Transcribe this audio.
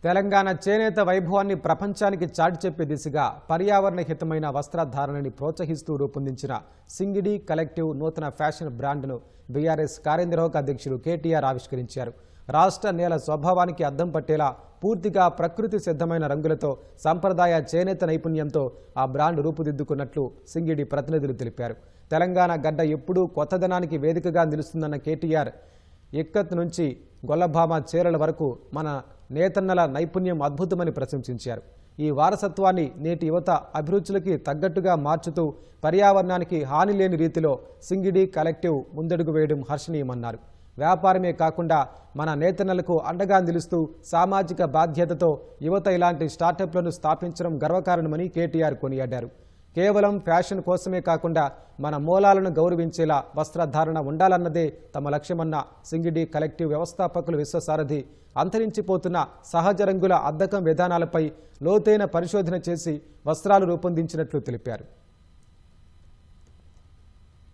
తెలంగాణ చేనేత వైభవాన్ని ప్రపంచానికి చాటి చెప్పే దిశగా పర్యావరణ హితమైన వస్త్రధారణని ప్రోత్సహిస్తూ రూపొందించిన సింగిడి కలెక్టివ్ నూతన ఫ్యాషన్ బ్రాండ్ను బీఆర్ఎస్ కార్యనిర్వాహక అధ్యక్షులు కేటీఆర్ ఆవిష్కరించారు. రాష్ట్ర నేల స్వభావానికి అద్దం పట్టేలా పూర్తిగా ప్రకృతి సిద్ధమైన రంగులతో సంప్రదాయ చేనేత నైపుణ్యంతో ఆ బ్రాండ్ రూపుదిద్దుకున్నట్లు సింగిడి ప్రతినిధులు తెలిపారు. తెలంగాణ గడ్డ ఎప్పుడూ కొత్తదనానికి వేదికగా నిలుస్తుందన్న కేటీఆర్ ఇక్కత్ నుంచి గొల్లభామ చీరల వరకు మన నేతన్నల నైపుణ్యం అద్భుతమని ప్రశంసించారు. ఈ వారసత్వాన్ని నేటి యువత అభిరుచులకి తగ్గట్టుగా మార్చుతూ పర్యావరణానికి హాని లేని రీతిలో సింగిడి కలెక్టివ్ ముందడుగు వేయడం హర్షణీయమన్నారు. వ్యాపారమే కాకుండా మన నేతన్నలకు అండగా నిలుస్తూ సామాజిక బాధ్యతతో యువత ఇలాంటి స్టార్టప్లను స్థాపించడం గర్వకారణమని కేటీఆర్ కొనియాడారు. కేవలం ఫ్యాషన్ కోసమే కాకుండా మన మూలాలను గౌరవించేలా వస్త్రధారణ ఉండాలన్నదే తమ లక్ష్యమన్న సింగిడి కలెక్టివ్ వ్యవస్థాపకులు విశ్వసారథి అంతరించిపోతున్న సహజ రంగుల అద్దకం విధానాలపై లోతైన పరిశోధన చేసి వస్త్రాలు రూపొందించినట్లు తెలిపారు.